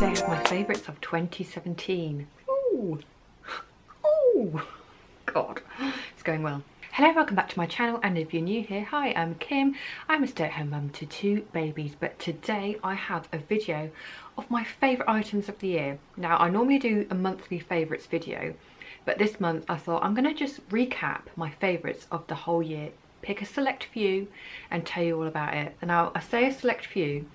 today I have my favourites of 2017. Ooh, ooh, God, it's going well. Hello, welcome back to my channel, and if you're new here, hi, I'm Kim. I'm a stay-at-home mum to 2 babies, but today I have a video of my favourite items of the year. Now, I normally do a monthly favourites video, but this month I thought I'm going to just recap my favourites of the whole year, pick a select few and tell you all about it. And now, I say a select few,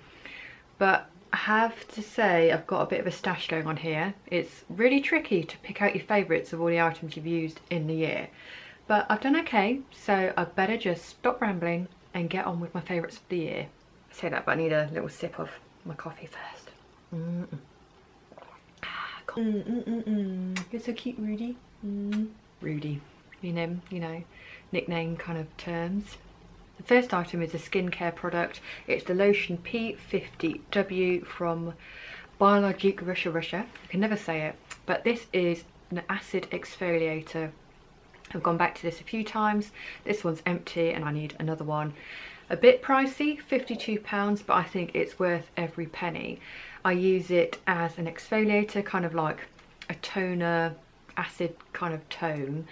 but I have to say I've got a bit of a stash going on here. It's really tricky to pick out your favourites of all the items you've used in the year. But I've done okay, so I better just stop rambling and get on with my favourites of the year. I say that, but I need a little sip of my coffee first. You're so cute, Rudy. Rudy, you know, nickname kind of terms. The first item is a skincare product. It's the lotion P50W from Biologic Russia. I can never say it, but this is an acid exfoliator. I've gone back to this a few times. This one's empty and I need another one. A bit pricey, £52, but I think it's worth every penny. I use it as an exfoliator, kind of like a toner, acid kind of tone.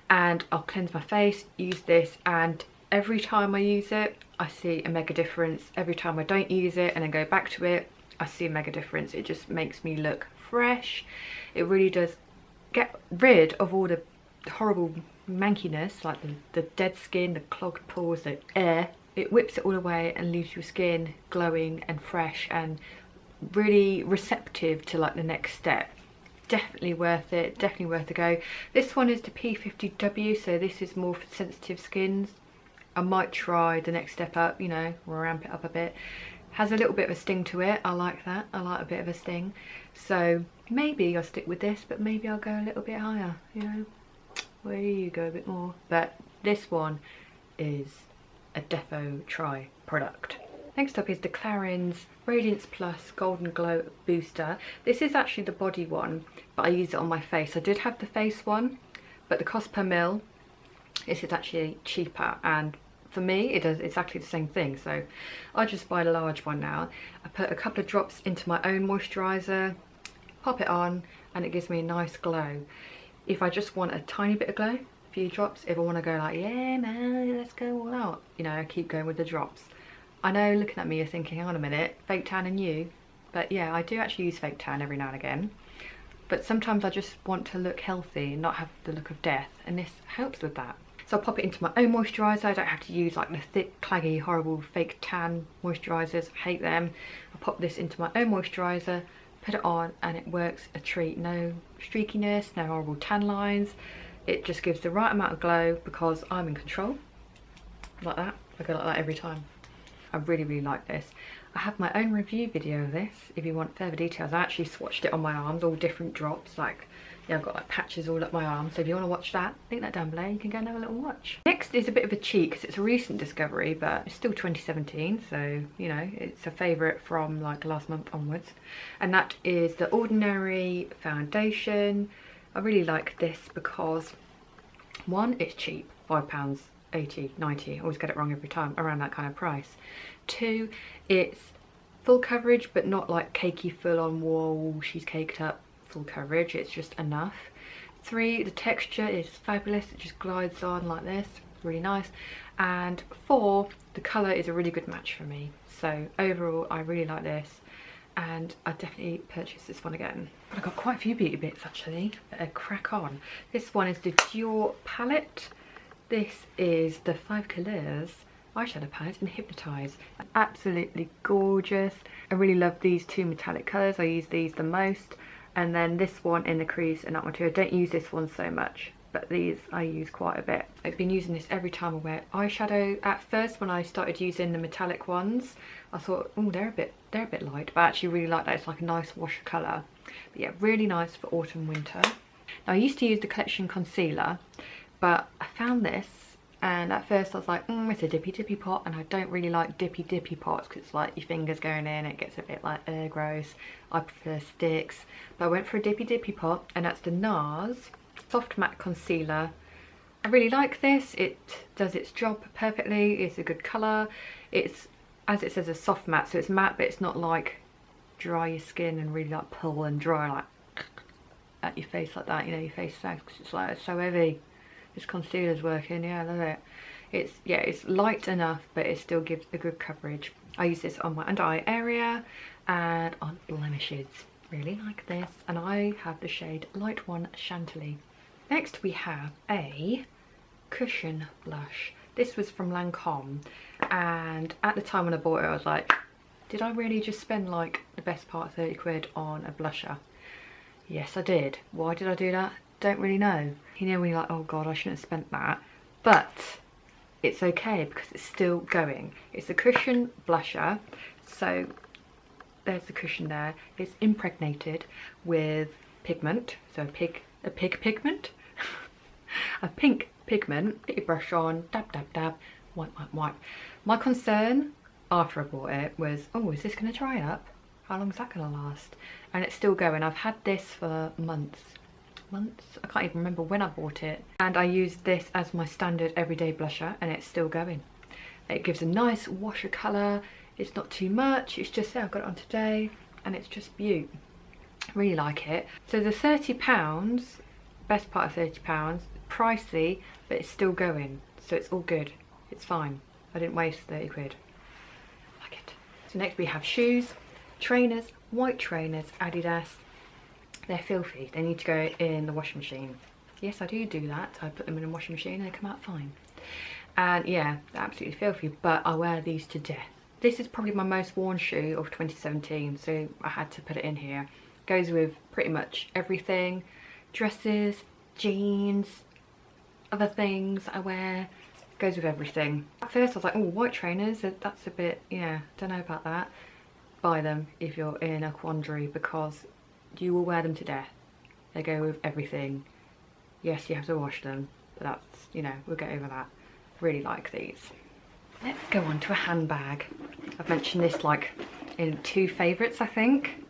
And I'll cleanse my face, use this, and every time I use it, I see a mega difference. Every time I don't use it and then go back to it, I see a mega difference. It just makes me look fresh. It really does get rid of all the horrible mankiness, like the dead skin, the clogged pores, the air. It whips it all away and leaves your skin glowing and fresh and really receptive to like the next step. Definitely worth it, definitely worth a go. This one is the P50W, so this is more for sensitive skins. I might try the next step up, you know, ramp it up a bit. Has a little bit of a sting to it. I like that. I like a bit of a sting. So maybe I'll stick with this, but maybe I'll go a little bit higher, you know. Where do you go a bit more? But this one is a defo try product. Next up is the Clarins Radiance Plus Golden Glow Booster. This is actually the body one, but I use it on my face. I did have the face one, but the cost per mil, this is actually cheaper, and for me it does exactly the same thing, so I just buy the large one now. I put a couple of drops into my own moisturiser, pop it on, and it gives me a nice glow. If I just want a tiny bit of glow, a few drops. If I want to go like, yeah man, let's go all out, you know, I keep going with the drops. I know looking at me you're thinking, hang on a minute, fake tan and you, but yeah, I do actually use fake tan every now and again. But sometimes I just want to look healthy and not have the look of death, and this helps with that. So I pop it into my own moisturiser. I don't have to use like the thick, claggy, horrible fake tan moisturisers. I hate them. I pop this into my own moisturiser, put it on, and it works a treat. No streakiness, no horrible tan lines. It just gives the right amount of glow because I'm in control. Like that. I go like that every time. I really, really like this. I have my own review video of this if you want further details. I actually swatched it on my arms, all different drops, like, yeah, I've got like patches all up my arms, so if you want to watch that, link that down below, you can go and have a little watch. Next is a bit of a cheat because it's a recent discovery, but it's still 2017, so you know, it's a favourite from like last month onwards, and that is the Ordinary foundation. I really like this because, one, it's cheap, £5, 80, 90, I always get it wrong every time, around that kind of price. 2, it's full coverage, but not like cakey full on, whoa, she's caked up full coverage, it's just enough. 3, the texture is fabulous, it just glides on like this, really nice. And 4, the colour is a really good match for me. So overall I really like this, and I definitely purchase this one again. But I've got quite a few beauty bits actually, crack on. This one is the Dior palette. This is the 5 Colours eyeshadow palette in Hypnotize. Absolutely gorgeous. I really love these two metallic colours. I use these the most. And then this one in the crease and that one too. I don't use this one so much, but these I use quite a bit. I've been using this every time I wear eyeshadow. At first when I started using the metallic ones, I thought, oh, they're a bit light, but I actually really like that. It's like a nice wash of colour. But yeah, really nice for autumn, winter. Now I used to use the Collection concealer, but I found this, and at first I was like, it's a dippy pot, and I don't really like dippy pots because it's like your fingers going in, it gets a bit like gross. I prefer sticks, but I went for a dippy pot, and that's the NARS Soft Matte Concealer. I really like this. It does its job perfectly. It's a good colour. It's, as it says, a soft matte, so it's matte, but it's not like dry your skin and really like pull and dry like at your face like that, you know, your face sags because it's like, it's so heavy. This concealer's working, yeah, I love it. It's, yeah, it's light enough, but it still gives a good coverage. I use this on my under eye area and on blemishes. Really like this. And I have the shade Light 1 Chantilly. Next we have a cushion blush. This was from Lancome, and at the time when I bought it I was like, did I really just spend like the best part of 30 quid on a blusher? Yes I did. Why did I do that? Don't really know. You know when you're like, oh god, I shouldn't have spent that. But it's okay because it's still going. It's a cushion blusher, so there's the cushion there. It's impregnated with pigment, so a pink pigment. A pink pigment. Get your brush on, dab dab dab, wipe wipe wipe. My concern after I bought it was, oh, is this going to dry up? How long is that going to last? And it's still going. I've had this for months. I can't even remember when I bought it, and I used this as my standard everyday blusher and it's still going. It gives a nice wash of colour. It's not too much, it's just, yeah, I've got it on today and it's just beaut. Really like it. So the £30, best part of £30, pricey, but it's still going, so it's all good, it's fine. I didn't waste 30 quid. Like it. So next we have shoes. Trainers, white trainers, Adidas. They're filthy, they need to go in the washing machine. Yes, I do that. I put them in a washing machine and they come out fine. And yeah, they're absolutely filthy, but I wear these to death. This is probably my most worn shoe of 2017, so I had to put it in here. Goes with pretty much everything. Dresses, jeans, other things I wear. Goes with everything. At first I was like, oh, white trainers, that's a bit, yeah, don't know about that. Buy them if you're in a quandary because you will wear them to death. They go with everything. Yes, you have to wash them, but that's, you know, we'll get over that. Really like these. Let's go on to a handbag. I've mentioned this like in 2 favourites, I think.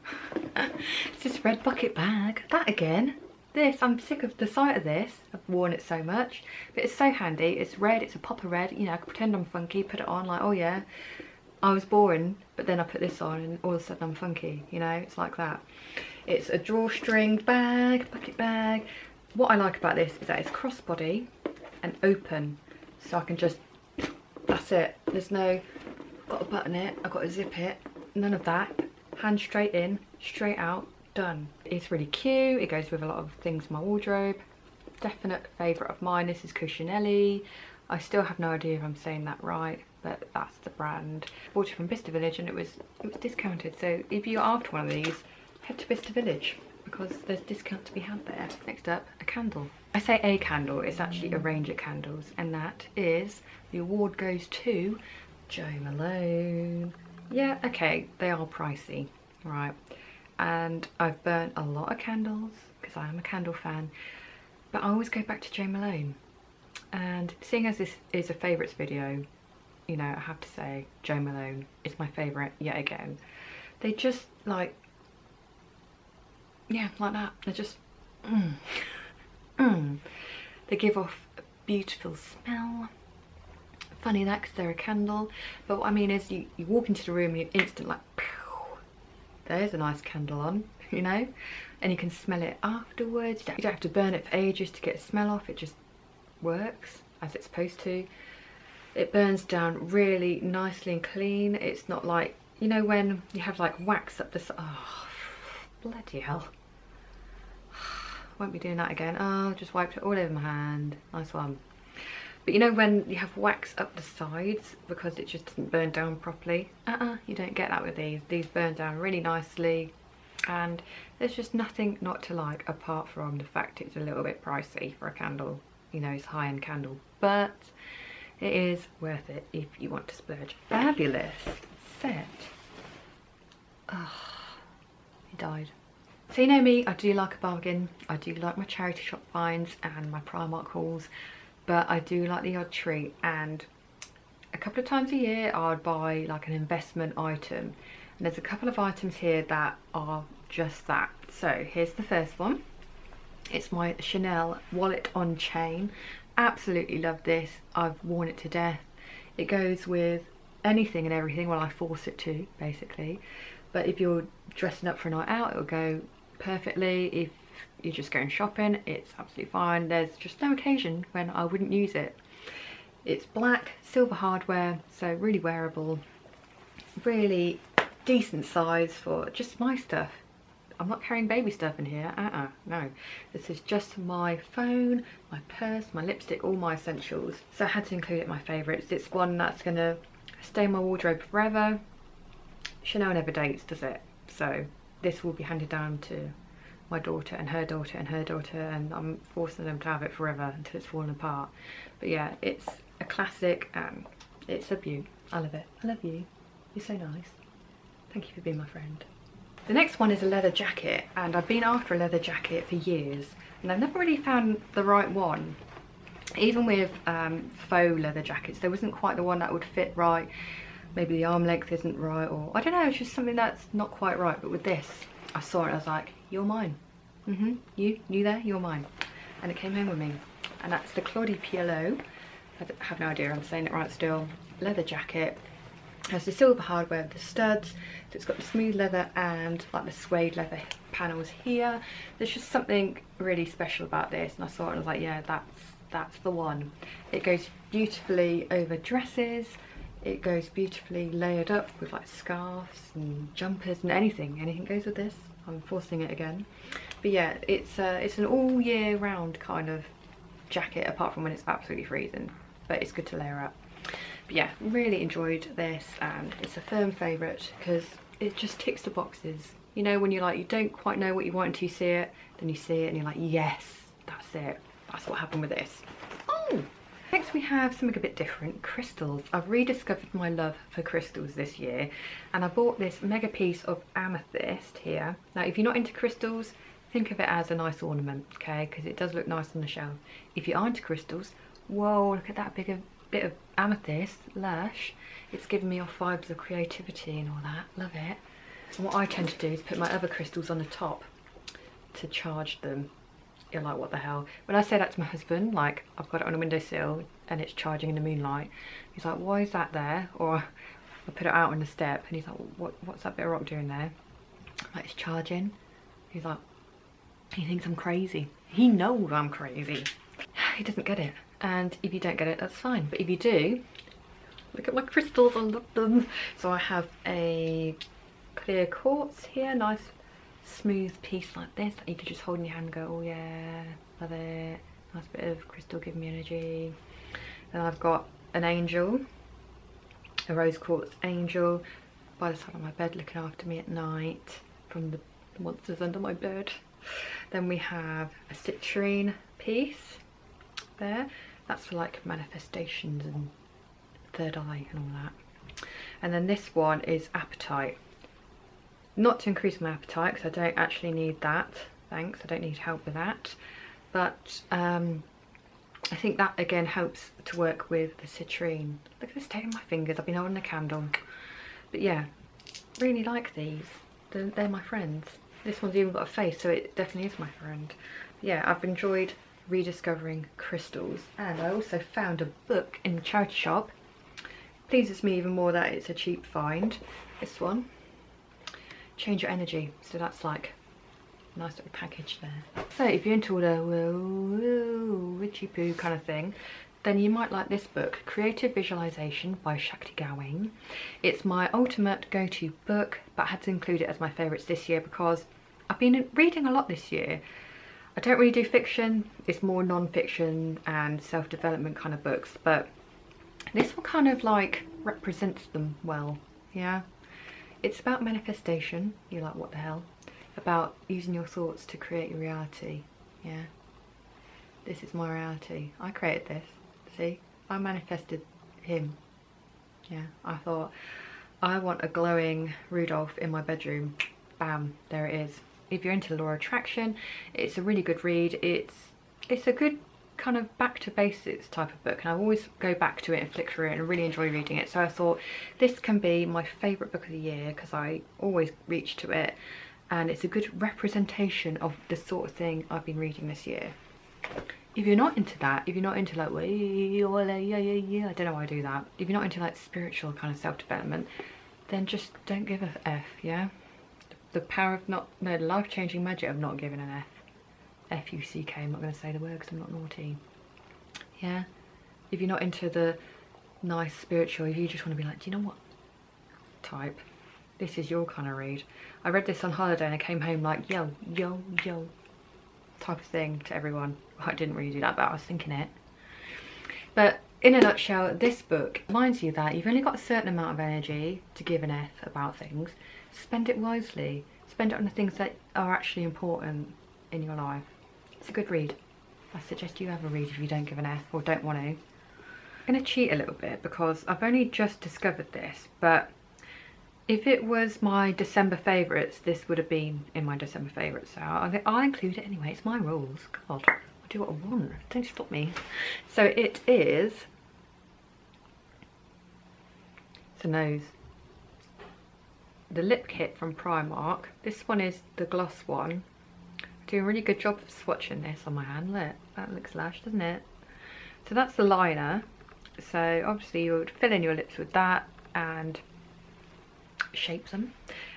It's this red bucket bag. That again. This, I'm sick of the sight of this. I've worn it so much, but it's so handy. It's red, it's a pop of red. You know, I can pretend I'm funky, put it on like, oh yeah, I was boring, but then I put this on and all of a sudden I'm funky, you know, it's like that. It's a drawstring bag, bucket bag. What I like about this is that it's crossbody and open, so I can just, that's it. There's no, got to button it, I've got to zip it, none of that. Hand straight in, straight out, done. It's really cute, it goes with a lot of things in my wardrobe. Definite favourite of mine. This is Cucinelli. I still have no idea if I'm saying that right, but that's the brand. Bought it from Bicester Village and it was discounted, so if you're after one of these, head to Bicester Village because there's discount to be had there. Next up, a candle. I say a candle, it's actually a range of candles, and that is, the award goes to Jo Malone. Yeah, okay, they are pricey, right? And I've burnt a lot of candles because I am a candle fan, but I always go back to Jo Malone. And seeing as this is a favourites video, you know, I have to say Jo Malone is my favourite yet again. They just like, yeah, like that. They're just, They give off a beautiful smell. Funny that, because they're a candle. But what I mean is you walk into the room and you're instant like, pew, there's a nice candle on, you know? And you can smell it afterwards. You don't have to burn it for ages to get the smell off. It just works as it's supposed to. It burns down really nicely and clean. It's not like, you know, when you have like wax up the side. Oh, bloody hell. Won't be doing that again. Oh, just wiped it all over my hand. Nice one. But you know when you have wax up the sides because it just doesn't burn down properly? You don't get that with these. These burn down really nicely and there's just nothing not to like apart from the fact it's a little bit pricey for a candle. You know, it's a high-end candle, but it is worth it if you want to splurge. Fabulous set. Oh, he died. So you know me, I do like a bargain. I do like my charity shop finds and my Primark hauls, but I do like the odd treat, and a couple of times a year I'd buy like an investment item, and there's a couple of items here that are just that. So here's the first one. It's my Chanel wallet on chain. Absolutely love this. I've worn it to death. It goes with anything and everything. Well, I force it to, basically. but if you're dressing up for a night out, it'll go perfectly. If you're just going shopping, it's absolutely fine. There's just no occasion when I wouldn't use it. It's black, silver hardware, so really wearable, really decent size for just my stuff. I'm not carrying baby stuff in here, no. This is just my phone, my purse, my lipstick, all my essentials. So I had to include it in my favourites. It's one that's gonna stay in my wardrobe forever. Chanel never dates, does it? So this will be handed down to my daughter and her daughter and her daughter, and I'm forcing them to have it forever until it's fallen apart. But yeah, it's a classic and it's a beaut. I love it. I love you. You're so nice. Thank you for being my friend. The next one is a leather jacket, and I've been after a leather jacket for years and I've never really found the right one. Even with faux leather jackets, there wasn't quite the one that would fit right. Maybe the arm length isn't right, or I don't know, it's just something that's not quite right. But with this, I saw it and I was like, you're mine. You there, you're mine. And it came home with me. And that's the Claudie Pierlot. I have no idea I'm saying it right still. Leather jacket. It has the silver hardware with the studs. So it's got the smooth leather and like the suede leather panels here. There's just something really special about this, and I saw it and I was like, yeah, that's the one. It goes beautifully over dresses. It goes beautifully layered up with like scarves and jumpers and anything goes with this. I'm forcing it again. But yeah, it's an all year round kind of jacket, apart from when it's absolutely freezing, but it's good to layer up. But yeah, really enjoyed this, and it's a firm favourite because it just ticks the boxes. You know, when you're like, you don't quite know what you want until you see it, then you see it and you're like, yes, that's it. That's what happened with this. Oh! Next we have something a bit different, crystals. I've rediscovered my love for crystals this year, and I bought this mega piece of amethyst here. Now if you're not into crystals, think of it as a nice ornament, okay, because it does look nice on the shelf. If you are into crystals, whoa, look at that bit of amethyst, lush. It's giving me off vibes of creativity and all that, love it. And what I tend to do is put my other crystals on the top to charge them. You're like, what the hell? When I say that to my husband, like, I've got it on a windowsill and it's charging in the moonlight, he's like, why is that there? Or I put it out on the step and he's like, what's that bit of rock doing there? I'm like, it's charging. He's like, he thinks I'm crazy. He knows I'm crazy. He doesn't get it. And if you don't get it, that's fine. But if you do, look at my crystals, I love them. So I have a clear quartz here, nice smooth piece like this that you could just hold in your hand and go, oh yeah, love it. Nice bit of crystal giving me energy. Then I've got an angel, a rose quartz angel by the side of my bed looking after me at night from the monsters under my bed. Then we have a citrine piece there. That's for like manifestations and third eye and all that. And then this one is appetite. Not to increase my appetite because I don't actually need that, thanks, I don't need help with that, but I think that again helps to work with the citrine. Look at the state of my fingers, I've been holding a candle. But yeah, really like these, they're my friends. This one's even got a face, so it definitely is my friend. Yeah, I've enjoyed rediscovering crystals, and I also found a book in the charity shop. Pleases me even more that it's a cheap find, this one. Change Your Energy, so that's like a nice little package there. So if you're into all the woo witchy poo kind of thing, then you might like this book, Creative Visualization by Shakti Gawain. It's my ultimate go-to book, but I had to include it as my favourites this year because I've been reading a lot this year. I don't really do fiction, it's more non-fiction and self-development kind of books, but this one kind of like represents them well, yeah. It's about manifestation. You're like, what the hell? About using your thoughts to create your reality. Yeah. This is my reality. I created this. See? I manifested him. Yeah. I thought, I want a glowing Rudolph in my bedroom. Bam. There it is. If you're into law of attraction, it's a really good read. It's a good kind of back to basics type of book, and I always go back to it and flick through it and really enjoy reading it. So I thought this can be my favourite book of the year because I always reach to it, and it's a good representation of the sort of thing I've been reading this year. If you're not into that, if you're not into like, I don't know why I do that. If you're not into like spiritual kind of self-development, then just don't give a F, yeah? the power of not, no, the life-changing magic of not giving an F. F-U-C-K, I'm not going to say the word because I'm not naughty. Yeah? If you're not into the nice spiritual, if you just want to be like, do you know what? Type. This is your kind of read. I read this on holiday and I came home like, yo, yo, yo. Type of thing to everyone. I didn't really do that, but I was thinking it. But in a nutshell, this book reminds you that you've only got a certain amount of energy to give an F about things. Spend it wisely. Spend it on the things that are actually important in your life. It's a good read. I suggest you have a read if you don't give an F or don't want to. I'm going to cheat a little bit because I've only just discovered this, but if it was my December favourites, this would have been in my December favourites. So I'll include it anyway. It's my rules. God, I'll do what I want. Don't stop me. So it is the nose. The lip kit from Primark. This one is the gloss one. Doing a really good job of swatching this on my hand. Look, that looks lush, doesn't it? So that's the liner. So obviously you would fill in your lips with that and shape them,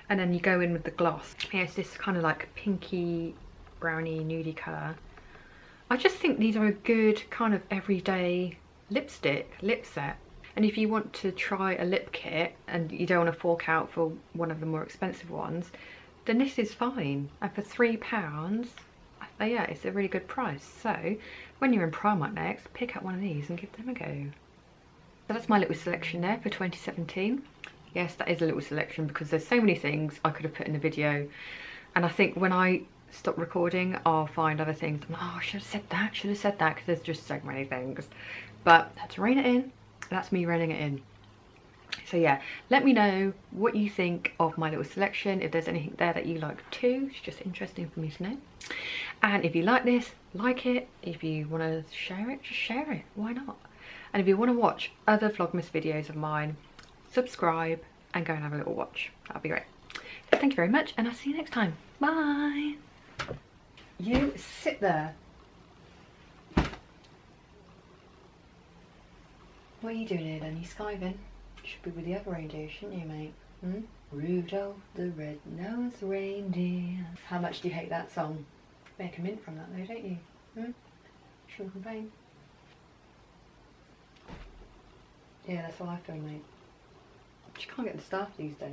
and then you go in with the gloss. Yeah, it's this kind of like pinky brownie nudie colour. I just think these are a good kind of everyday lipstick lip set. And if you want to try a lip kit and you don't want to fork out for one of the more expensive ones, then this is fine. And for £3, yeah, it's a really good price. So when you're in Primark next, pick up one of these and give them a go. So that's my little selection there for 2017. Yes, that is a little selection because there's so many things I could have put in the video. And I think when I stop recording, I'll find other things. Oh, I should have said that, because there's just so many things. But that's rein it in. That's me reining it in. So yeah, let me know what you think of my little selection. If there's anything there that you like too, it's just interesting for me to know. And if you like this, like it. If you want to share it, just share it. Why not? And if you want to watch other Vlogmas videos of mine, subscribe and go and have a little watch. That'll be great. So thank you very much, and I'll see you next time. Bye. You sit there. What are you doing here then? You skiving? You should be with the other reindeer, shouldn't you, mate? Hmm? Rudolph the red-nosed reindeer. How much do you hate that song? Make a mint from that though, don't you? Hmm? Shouldn't complain. Yeah, that's how I feel, mate. You can't get the staff these days.